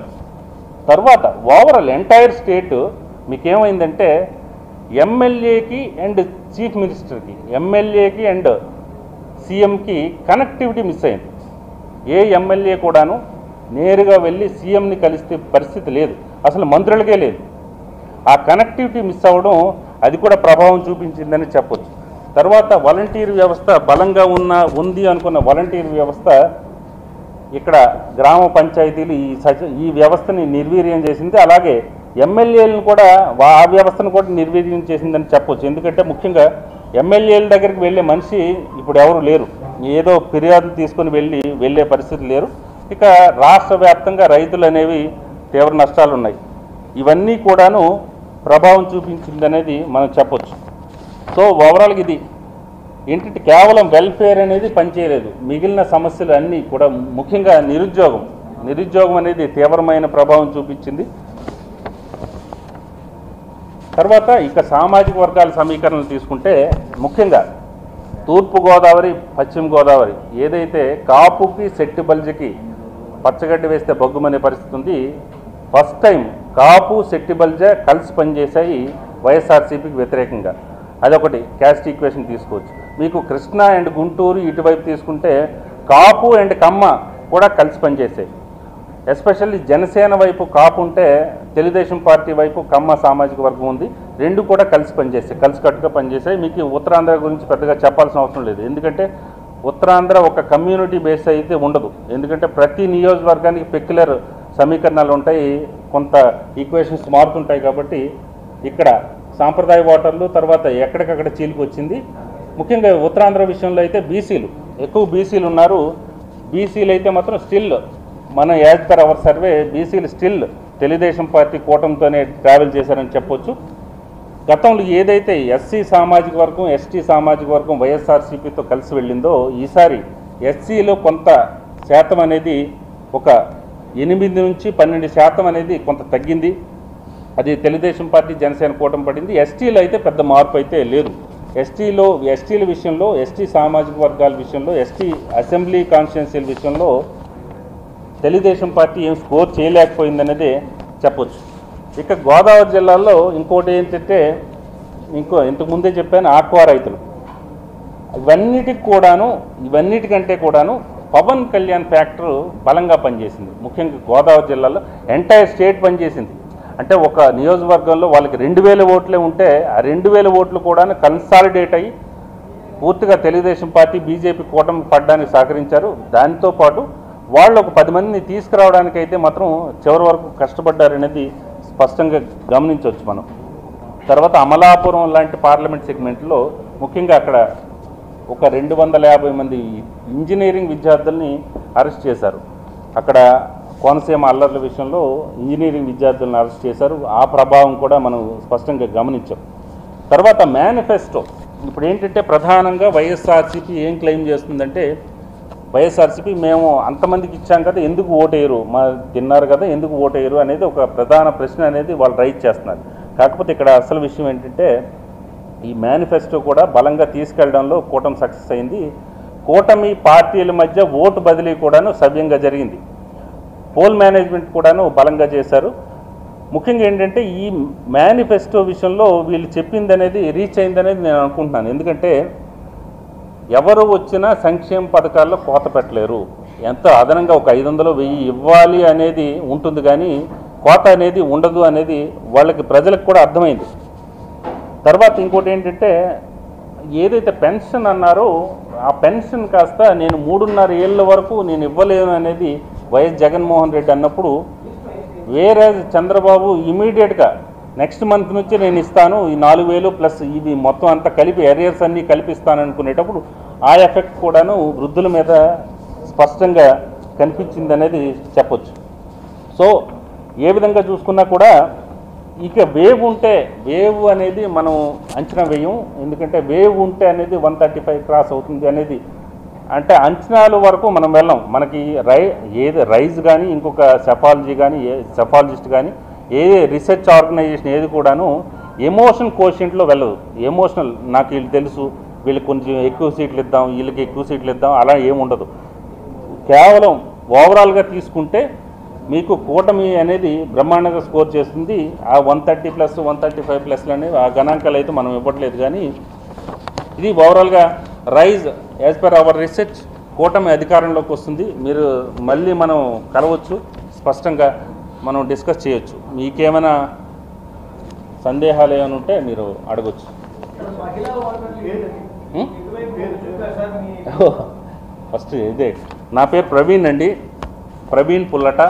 తర్వాత ఓవరాల్ ఎంటైర్ స్టేట్ మీకేమైందంటే ఎమ్మెల్యేకి అండ్ చీఫ్ మినిస్టర్కి, ఎమ్మెల్యేకి అండ్ సీఎంకి కనెక్టివిటీ మిస్ అయింది. ఏ ఎమ్మెల్యే కూడాను నేరుగా వెళ్ళి సీఎంని కలిస్తే పరిస్థితి లేదు, అసలు మంత్రులకే లేదు. ఆ కనెక్టివిటీ మిస్ అవ్వడం అది కూడా ప్రభావం చూపించిందని చెప్పొచ్చు. తర్వాత వాలంటీర్ వ్యవస్థ బలంగా ఉంది అనుకున్న వాలంటీర్ వ్యవస్థ ఇక్కడ గ్రామ పంచాయతీలు ఈ వ్యవస్థని నిర్వీర్యం చేసింది. అలాగే ఎమ్మెల్యేలను కూడా ఆ వ్యవస్థను కూడా నిర్వీర్యం చేసిందని చెప్పొచ్చు. ఎందుకంటే ముఖ్యంగా ఎమ్మెల్యేల దగ్గరికి వెళ్ళే మనిషి ఇప్పుడు ఎవరు లేరు. ఏదో ఫిర్యాదులు తీసుకొని వెళ్ళే పరిస్థితి లేరు. ఇక రాష్ట్ర వ్యాప్తంగా రైతులు అనేవి తీవ్ర నష్టాలు ఉన్నాయి. ఇవన్నీ కూడాను ప్రభావం చూపించిందనేది మనం చెప్పొచ్చు. సో ఓవరాల్గా ఇది ఏంటంటే కేవలం వెల్ఫేర్ అనేది పనిచేయలేదు, మిగిలిన సమస్యలు అన్నీ కూడా ముఖ్యంగా నిరుద్యోగం అనేది తీవ్రమైన ప్రభావం చూపించింది. తర్వాత ఇక సామాజిక వర్గాల సమీకరణలు తీసుకుంటే ముఖ్యంగా తూర్పుగోదావరి, పశ్చిమ గోదావరి ఏదైతే కాపుకి శెట్టి బల్జకి పచ్చగడ్డి వేస్తే బొగ్గుమనే పరిస్థితి ఉంది. ఫస్ట్ టైం కాపు శెట్టి బల్జ కలిసి పనిచేశాయి వైఎస్ఆర్సీపీకి వ్యతిరేకంగా. అదొకటి క్యాస్ట్ ఈక్వేషన్ తీసుకోవచ్చు. మీకు కృష్ణా అండ్ గుంటూరు ఇటువైపు తీసుకుంటే కాపు అండ్ కమ్మ కూడా కలిసి పనిచేసాయి. ఎస్పెషల్లీ జనసేన వైపు కాపు ఉంటే తెలుగుదేశం పార్టీ వైపు కమ్మ సామాజిక వర్గం ఉంది. రెండు కూడా కలిసికట్టుగా పనిచేసాయి. మీకు ఉత్తరాంధ్ర గురించి పెద్దగా చెప్పాల్సిన అవసరం లేదు. ఎందుకంటే ఉత్తరాంధ్ర ఒక కమ్యూనిటీ బేస్ అయితే ఉండదు. ఎందుకంటే ప్రతి నియోజకవర్గానికి పెక్యులర్ సమీకరణాలు ఉంటాయి, కొంత ఈక్వేషన్స్ మారుతుంటాయి. కాబట్టి ఇక్కడ సాంప్రదాయ ఓటర్లు తర్వాత ఎక్కడికక్కడ చీలికి వచ్చింది. ముఖ్యంగా ఉత్తరాంధ్ర విషయంలో అయితే ఎక్కువ బీసీలు ఉన్నారు. బీసీలు అయితే మాత్రం స్టిల్ మన యాజ్ పర్ అవర్ సర్వే బీసీలు స్టిల్ తెలుగుదేశం పార్టీ కూటమితోనే ట్రావెల్ చేశారని చెప్పొచ్చు. గతంలో ఏదైతే ఎస్సీ సామాజిక వర్గం, ఎస్టీ సామాజిక వర్గం వైఎస్ఆర్సీపీతో కలిసి వెళ్ళిందో ఈసారి ఎస్సీలో కొంత శాతం అనేది ఒక 8 నుంచి 12% అనేది కొంత తగ్గింది. అది తెలుగుదేశం పార్టీ జనసేన కూటమి పడింది. ఎస్టీలో అయితే పెద్ద మార్పు అయితే లేదు. ఎస్టీల విషయంలో, ఎస్టీ సామాజిక వర్గాల విషయంలో, ఎస్టీ అసెంబ్లీ కాన్స్టిట్యున్సీల విషయంలో తెలుగుదేశం పార్టీ ఏం స్కోర్ చేయలేకపోయిందనేదే చెప్పొచ్చు. ఇక గోదావరి జిల్లాలో ఇంకోటి ఏంటంటే ఇంతకుముందే చెప్పాను, ఆక్వా రైతులు ఇవన్నిటికంటే కూడాను పవన్ కళ్యాణ్ ఫ్యాక్టర్ బలంగా పనిచేసింది. ముఖ్యంగా గోదావరి జిల్లాలో ఎంటైర్ స్టేట్ పనిచేసింది. అంటే ఒక నియోజకవర్గంలో వాళ్ళకి 2000 ఓట్లే ఉంటే ఆ 2000 ఓట్లు కూడా కన్సాలిడేట్ అయ్యి పూర్తిగా తెలుగుదేశం పార్టీ బీజేపీ కూటమి పడడానికి సహకరించారు. దాంతో పాటు వాళ్ళు ఒక 10 మందిని తీసుకురావడానికి అయితే మాత్రం చివరి వరకు కష్టపడ్డారనేది స్పష్టంగా గమనించవచ్చు మనం. తర్వాత అమలాపురం లాంటి పార్లమెంట్ సెగ్మెంట్లో ముఖ్యంగా అక్కడ ఒక 250 మంది ఇంజనీరింగ్ విద్యార్థుల్ని అరెస్ట్ చేశారు. అక్కడ కోనసీమ అల్లర్ల విషయంలో ఇంజనీరింగ్ విద్యార్థులను అరెస్ట్ చేశారు. ఆ ప్రభావం కూడా మనం స్పష్టంగా గమనించాం. తర్వాత ఇప్పుడు ఏంటంటే ప్రధానంగా వైఎస్ఆర్సీపీ ఏం క్లెయిమ్ చేస్తుందంటే, వైఎస్ఆర్సీపీ మేము అంతమందికి ఇచ్చాం కదా, ఎందుకు ఓటేయరు, మా తిన్నారు కదా ఎందుకు ఓటేయరు అనేది ఒక ప్రధాన ప్రశ్న అనేది వాళ్ళు రైజ్ చేస్తున్నారు. కాకపోతే ఇక్కడ అసలు విషయం ఏంటంటే, ఈ మేనిఫెస్టో కూడా బలంగా తీసుకెళ్లడంలో కూటమి సక్సెస్ అయింది. కూటమి పార్టీల మధ్య ఓటు బదిలీ కూడాను సవ్యంగా జరిగింది. పోల్ మేనేజ్మెంట్ కూడాను బలంగా చేశారు. ముఖ్యంగా ఏంటంటే ఈ మేనిఫెస్టో విషయంలో వీళ్ళు చెప్పింది అనేది రీచ్ అయిందనేది నేను అనుకుంటున్నాను. ఎందుకంటే ఎవరు వచ్చినా సంక్షేమ పథకాల్లో కోత పెట్టలేరు. ఎంత అదనంగా ఒక 500 1000 ఇవ్వాలి అనేది ఉంటుంది, కానీ కోత అనేది ఉండదు అనేది వాళ్ళకి ప్రజలకు కూడా అర్థమైంది. తర్వాత ఇంకోటి ఏంటంటే, ఏదైతే పెన్షన్ అన్నారో ఆ పెన్షన్ కాస్త నేను 3.5 ఏళ్ళ వరకు నేను ఇవ్వలేను అనేది వైఎస్ జగన్మోహన్ రెడ్డి అన్నప్పుడు, వేరే చంద్రబాబు ఇమీడియట్గా నెక్స్ట్ మంత్ నుంచి నేను ఇస్తాను ఈ 4000 ప్లస్ ఇవి మొత్తం అంతా కలిపి ఎరియర్స్ అన్నీ కల్పిస్తాను అనుకునేటప్పుడు ఆ ఎఫెక్ట్ కూడాను వృద్ధుల మీద స్పష్టంగా కనిపించింది అనేది చెప్పొచ్చు. సో ఏ విధంగా చూసుకున్నా కూడా ఇక వేవ్ ఉంటే, వేవ్ అనేది మనం అంచనా వేయం. ఎందుకంటే వేవ్ ఉంటే అనేది 135 క్రాస్ అవుతుంది అనేది, అంటే అంచనాల వరకు మనం వెళ్ళాం. మనకి ఏది రైజ్ కానీ ఇంకొక సెఫాలజీ కానీ సెఫాలజిస్ట్ కానీ ఏ రీసెర్చ్ ఆర్గనైజేషన్ ఏది కూడాను ఎమోషన్ కోషెంట్లో వెళ్ళదు. ఎమోషనల్ నాకు వీళ్ళు తెలుసు, వీళ్ళకి కొంచెం ఎక్కువ సీట్లు ఇద్దాం, వీళ్ళకి ఎక్కువ సీట్లు ఇద్దాం, అలా ఏముండదు. కేవలం ఓవరాల్గా తీసుకుంటే మీకు కూటమి అనేది బ్రహ్మాండంగా స్కోర్ చేస్తుంది. ఆ 130 ప్లస్ 135 ప్లస్లు అనేవి ఆ గణాంకాలు అయితే మనం ఇవ్వట్లేదు, కానీ ఇది ఓవరాల్గా rise as per our research కూటమి అధికారంలోకి వస్తుంది. మీరు మళ్ళీ మనం కలవచ్చు, స్పష్టంగా మనం డిస్కస్ చేయొచ్చు. మీకేమైనా సందేహాలు ఏమైనా ఉంటే మీరు అడగచ్చు. ఫస్ట్ ఇదే, నా పేరు ప్రవీణ్ అండి, ప్రవీణ్ పుల్లట.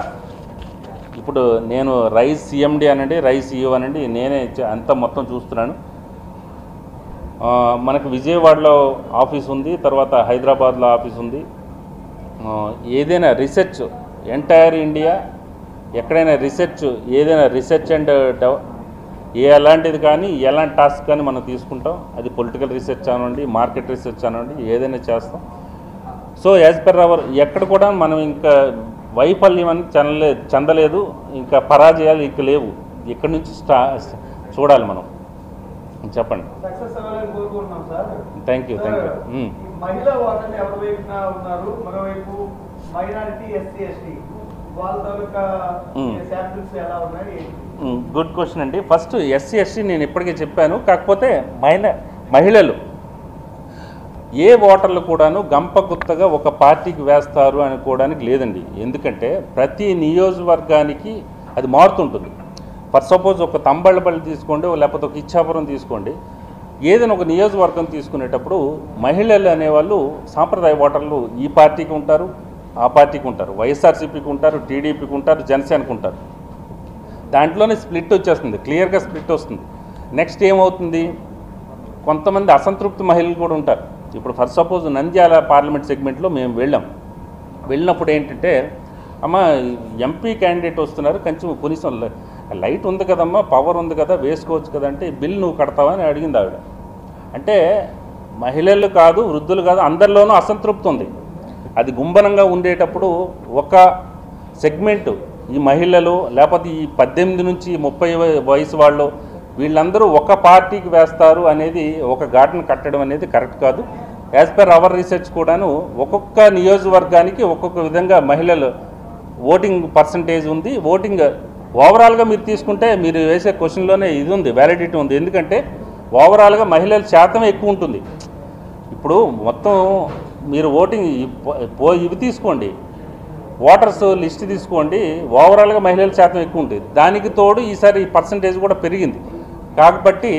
ఇప్పుడు నేను రైజ్ సిఎండి అనండి, రైజ్ సిఇఓ అనండి, నేనే అంతా మొత్తం చూస్తున్నాను. మనకు విజయవాడలో ఆఫీస్ ఉంది, తర్వాత హైదరాబాద్లో ఆఫీస్ ఉంది. ఏదైనా రీసెర్చ్ ఎంటైర్ ఇండియా ఎక్కడైనా రీసెర్చ్, ఏదైనా రీసెర్చ్ అండ్ ఎలాంటిది కానీ ఎలాంటి టాస్క్ కానీ మనం తీసుకుంటాం. అది పొలిటికల్ రీసెర్చ్ అనండి, మార్కెట్ రీసెర్చ్ అనండి, ఏదైనా చేస్తాం. సో యాజ్ పర్ అవర్ ఎక్కడ కూడా మనం ఇంకా వైఫల్యం అని చెందలేదు, ఇంకా పరాజయాలు ఇక లేవు. ఇక్కడి నుంచి చూడాలి మనం. చెప్పండి. Thank you. మహిళా ఓటర్లు ఎవరి వైపున ఉన్నారు, మరోవైపు మైనారిటీ ఎస్సీ ఎస్టీ వాళ్ళ తాలూకా శాంపిల్స్ ఎలా ఉన్నాయి? గుడ్ క్వశ్చన్ అండి. ఫస్ట్ ఎస్సీ ఎస్టీ నేను ఇప్పటికే చెప్పాను. కాకపోతే మహిళలు ఏ ఓటర్లు కూడాను గంపగుత్తగా ఒక పార్టీకి వేస్తారు అనుకోవడానికి లేదండి. ఎందుకంటే ప్రతి నియోజకవర్గానికి అది మారుతుంటుంది. ఫర్ సపోజ్ ఒక తంబళ్ళపల్లి తీసుకోండి, లేకపోతే ఒక ఇచ్చాపురం తీసుకోండి, ఏదైనా ఒక నియోజకవర్గం తీసుకునేటప్పుడు మహిళలు అనేవాళ్ళు సాంప్రదాయ ఓటర్లు ఈ పార్టీకి ఉంటారు, ఆ పార్టీకి ఉంటారు, వైఎస్ఆర్సీపీకి ఉంటారు, టీడీపీకి ఉంటారు, జనసేనకు ఉంటారు. దాంట్లోనే స్ప్లిట్ వచ్చేస్తుంది, క్లియర్గా స్ప్లిట్ వస్తుంది. నెక్స్ట్ ఏమవుతుంది, కొంతమంది అసంతృప్తి మహిళలు కూడా ఉంటారు. ఇప్పుడు ఫర్ సపోజ్ నంద్యాల పార్లమెంట్ సెగ్మెంట్లో మేము వెళ్ళినప్పుడు ఏంటంటే, అమ్మ ఎంపీ క్యాండిడేట్ వస్తున్నారు, కొంచెం కనీసం లైట్ ఉంది కదమ్మా, పవర్ ఉంది కదా, వేసుకోవచ్చు కదా అంటే, బిల్ నువ్వు కడతావా అని అడిగింది ఆవిడ. అంటే మహిళలు కాదు, వృద్ధులు కాదు, అందరిలోనూ అసంతృప్తి ఉంది. అది గుంభనంగా ఉండేటప్పుడు ఒక సెగ్మెంటు ఈ మహిళలు, లేకపోతే ఈ 18 నుంచి 30 వయసు వాళ్ళు, వీళ్ళందరూ ఒక పార్టీకి వేస్తారు అనేది ఒక ఘాటును కట్టడం అనేది కరెక్ట్ కాదు. యాజ్ పర్ అవర్ రీసెర్చ్ కూడాను ఒక్కొక్క నియోజకవర్గానికి ఒక్కొక్క విధంగా మహిళలు ఓటింగ్ పర్సంటేజ్ ఉంది. ఓటింగ్ ఓవరాల్గా మీరు తీసుకుంటే మీరు వేసే క్వశ్చన్లోనే ఇది ఉంది, వ్యాలిడిటీ ఉంది. ఎందుకంటే ఓవరాల్గా మహిళల శాతం ఎక్కువ ఉంటుంది. ఇప్పుడు మొత్తం మీరు ఓటింగ్ ఇవి తీసుకోండి, ఓటర్స్ లిస్ట్ తీసుకోండి, ఓవరాల్గా మహిళల శాతం ఎక్కువ ఉంటుంది. దానికి తోడు ఈసారి పర్సంటేజ్ కూడా పెరిగింది. కాబట్టి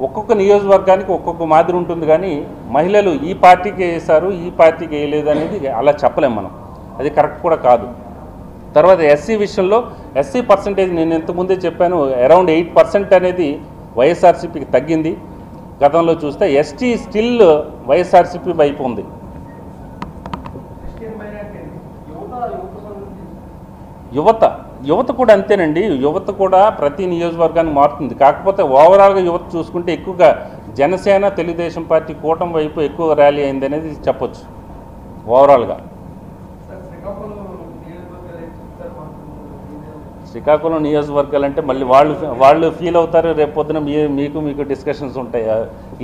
ఒక్కొక్క నియోజకవర్గానికి ఒక్కొక్క మాదిరి ఉంటుంది, కానీ మహిళలు ఈ పార్టీకి వేశారు, ఈ పార్టీకి వేయలేదు అనేది అలా చెప్పలేం మనం. అది కరెక్ట్ కూడా కాదు. తర్వాత ఎస్సీ విషయంలో ఎస్సీ పర్సంటేజ్ నేను ఇంతకుముందే చెప్పాను, అరౌండ్ 8% అనేది వైఎస్ఆర్సీపీకి తగ్గింది. గతంలో చూస్తే ఎస్టీ స్టిల్ వైఎస్ఆర్సీపీ వైపు ఉంది. యువత కూడా అంతేనండి. యువత కూడా ప్రతి నియోజకవర్గానికి మారుతుంది. కాకపోతే ఓవరాల్గా యువత చూసుకుంటే ఎక్కువగా జనసేన తెలుగుదేశం పార్టీ కూటమి వైపు ఎక్కువ ర్యాలీ అయింది అనేది చెప్పొచ్చు ఓవరాల్గా. శ్రీకాకుళం నియోజకవర్గాలు అంటే మళ్ళీ వాళ్ళు ఫీల్ అవుతారు, రేపు పొద్దున మీకు డిస్కషన్స్ ఉంటాయి.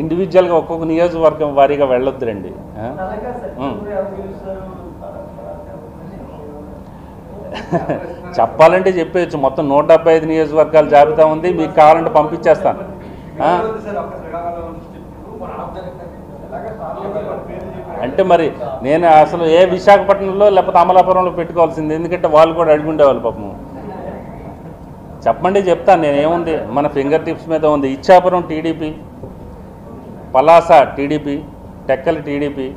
ఇండివిజువల్గా ఒక్కొక్క నియోజకవర్గం వారీగా వెళ్ళొద్దురండి. చెప్పాలంటే చెప్పేయచ్చు, మొత్తం 175 నియోజకవర్గాల జాబితా ఉంది, మీకు కావాలంటే పంపించేస్తాను. అంటే మరి నేను అసలు ఏ విశాఖపట్నంలో లేకపోతే అమలాపురంలో పెట్టుకోవాల్సింది, ఎందుకంటే వాళ్ళు కూడా అడిగి ఉండేవాళ్ళు పాపం. చెప్పండి చెప్తాను నేను, ఏముంది మన ఫింగర్ టిప్స్ మీద ఉంది. Ichchapuram TDP, Palasa TDP, Tekkali TDP,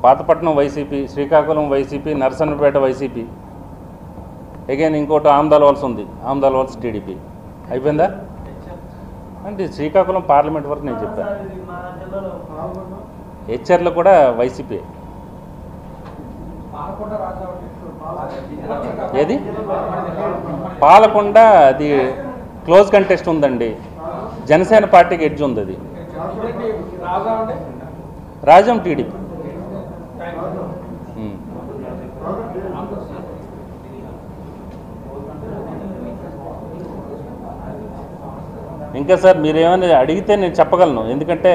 Pathapatnam YCP, Srikakulam YCP, Narasannapeta YCP, again ఇంకోటి ఆమ్దాల్ వలస ఉంది, ఆమ్దాల్ వలస టీడీపీ. అయిపోయిందా? అంటే శ్రీకాకుళం పార్లమెంట్ వరకు నేను చెప్పాను. హెచ్ఆర్లో కూడా వైసీపీ. ఏది పాలకొండ అది క్లోజ్ కంటెస్ట్ ఉందండి, జనసేన పార్టీకి ఎడ్జ్ ఉంది. అది రాజం టీడీపీ. ఇంకా సార్ మీరేమైనా అడిగితే నేను చెప్పగలను, ఎందుకంటే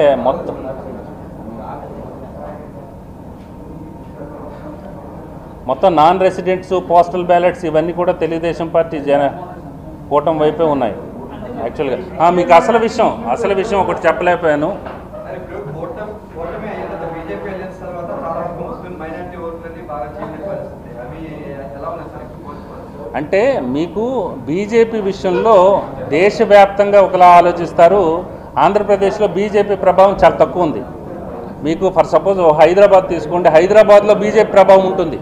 మొత్తం నాన్ రెసిడెంట్స్, పోస్టల్ బ్యాలెట్స్ ఇవన్నీ కూడా తెలుగుదేశం పార్టీ కూటమి వైపే ఉన్నాయి యాక్చువల్గా. మీకు అసలు విషయం ఒకటి చెప్పలేకపోయాను. అంటే మీకు బీజేపీ విషయంలో దేశవ్యాప్తంగా ఒకలా ఆలోచిస్తారు, ఆంధ్రప్రదేశ్లో బీజేపీ ప్రభావం చాలా తక్కువ ఉంది. మీకు ఫర్ సపోజ్ హైదరాబాద్ తీసుకోండి, హైదరాబాద్లో బీజేపీ ప్రభావం ఉంటుంది.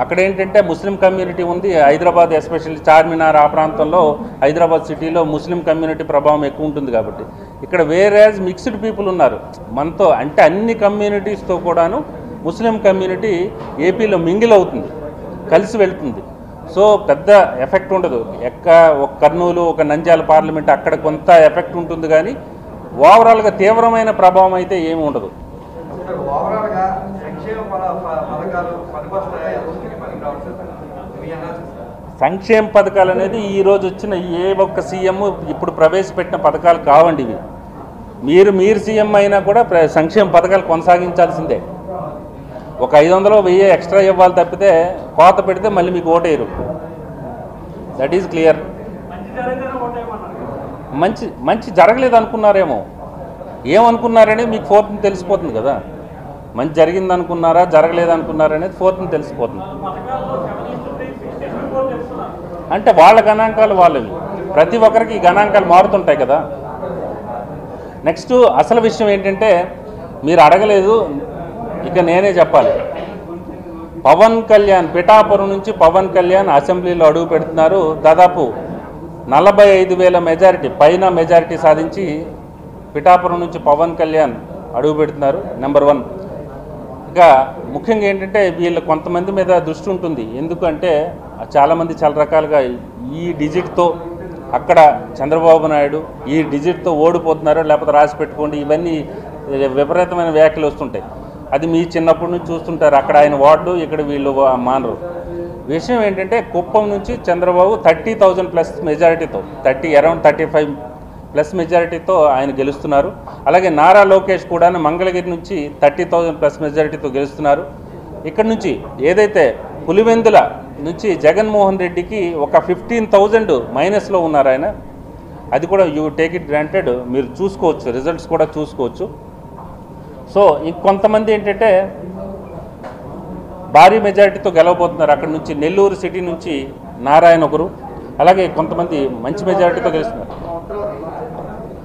అక్కడ ఏంటంటే ముస్లిం కమ్యూనిటీ ఉంది, హైదరాబాద్ ఎస్పెషల్లీ చార్మినార్ ఆ ప్రాంతంలో హైదరాబాద్ సిటీలో ముస్లిం కమ్యూనిటీ ప్రభావం ఎక్కువ ఉంటుంది. కాబట్టి ఇక్కడ వేరేజ్ మిక్స్డ్ పీపుల్ ఉన్నారు మనతో, అంటే అన్ని కమ్యూనిటీస్తో కూడాను ముస్లిం కమ్యూనిటీ ఏపీలో మింగిల్ అవుతుంది, కలిసి వెళ్తుంది. సో పెద్ద ఎఫెక్ట్ ఉండదు. ఒక కర్నూలు, ఒక నంద్యాల పార్లమెంట్ అక్కడ కొంత ఎఫెక్ట్ ఉంటుంది, కానీ ఓవరాల్గా తీవ్రమైన ప్రభావం అయితే ఏమి ఉండదు. సంక్షేమ పథకాలు అనేది ఈరోజు వచ్చిన ఏ ఒక్క సీఎం ఇప్పుడు ప్రవేశపెట్టిన పథకాలు కావండి ఇవి. మీరు సీఎం అయినా కూడా సంక్షేమ పథకాలు కొనసాగించాల్సిందే. ఒక 500 1000 ఎక్స్ట్రా ఇవ్వాలి తప్పితే కోత పెడితే మళ్ళీ మీకు ఓటేయరు. That is clear. మంచి జరగలేదు అనుకున్నారేమో, ఏమనుకున్నారనేది మీకు 4th తెలిసిపోతుంది కదా. మంచి జరిగింది అనుకున్నారా, జరగలేదు అనుకున్నారనేది 4th తెలిసిపోతుంది. అంటే వాళ్ళ గణాంకాలు వాళ్ళవి, ప్రతి ఒక్కరికి ఈ గణాంకాలు మారుతుంటాయి కదా. నెక్స్ట్ అసలు విషయం ఏంటంటే మీరు అడగలేదు, ఇక నేనే చెప్పాలి. పవన్ కళ్యాణ్ పిఠాపురం నుంచి పవన్ కళ్యాణ్ అసెంబ్లీలో అడుగు పెడుతున్నారు. దాదాపు 45,000 మెజారిటీ పైన మెజారిటీ సాధించి పిఠాపురం నుంచి పవన్ కళ్యాణ్ అడుగు పెడుతున్నారు. నెంబర్ 1. ఇక ముఖ్యంగా ఏంటంటే వీళ్ళ కొంతమంది మీద దృష్టి ఉంటుంది. ఎందుకంటే చాలామంది చాలా రకాలుగా ఈ డిజిట్తో అక్కడ చంద్రబాబు నాయుడు ఈ డిజిట్తో ఓడిపోతున్నారు, లేకపోతే రాసి పెట్టుకోండి, ఇవన్నీ విపరీతమైన వ్యాఖ్యలు వస్తుంటాయి. అది మీ చిన్నప్పటి నుంచి చూస్తుంటారు. అక్కడ ఆయన వార్డు, ఇక్కడ వీళ్ళు మానరు. విషయం ఏంటంటే కుప్పం నుంచి చంద్రబాబు 30,000+ మెజారిటీతో అరౌండ్ 35+ మెజారిటీతో ఆయన గెలుస్తున్నారు. అలాగే నారా లోకేష్ కూడా మంగళగిరి నుంచి 30,000+ మెజారిటీతో గెలుస్తున్నారు. ఇక్కడ నుంచి ఏదైతే పులివెందుల నుంచి జగన్మోహన్ రెడ్డికి ఒక 15,000 మైనస్లో ఉన్నారు ఆయన. అది కూడా యూ టేక్ ఇట్ గ్రాంటెడ్, మీరు చూసుకోవచ్చు, రిజల్ట్స్ కూడా చూసుకోవచ్చు. సో ఇంకొంతమంది ఏంటంటే భారీ మెజారిటీతో గెలవబోతున్నారు. అక్కడ నుంచి నెల్లూరు సిటీ నుంచి నారాయణ ఒకరు, అలాగే కొంతమంది మంచి మెజారిటీతో గెలుస్తున్నారు.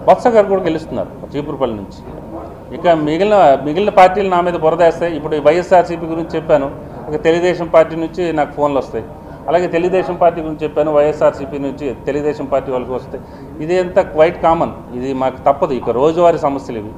బొత్స గారు కూడా గెలుస్తున్నారు చీపురుపల్లి నుంచి. ఇక మిగిలిన పార్టీలు నా మీద బురదేస్తాయి. ఇప్పుడు వైఎస్ఆర్సీపీ గురించి చెప్పాను, ఇక తెలుగుదేశం పార్టీ నుంచి నాకు ఫోన్లు వస్తాయి. అలాగే తెలుగుదేశం పార్టీ గురించి చెప్పాను, వైఎస్ఆర్సీపీ నుంచి తెలుగుదేశం పార్టీ వాళ్ళకి వస్తాయి. ఇది ఎంత క్వైట్ కామన్, ఇది మాకు తప్పదు. ఇక రోజువారీ సమస్యలు ఇవి.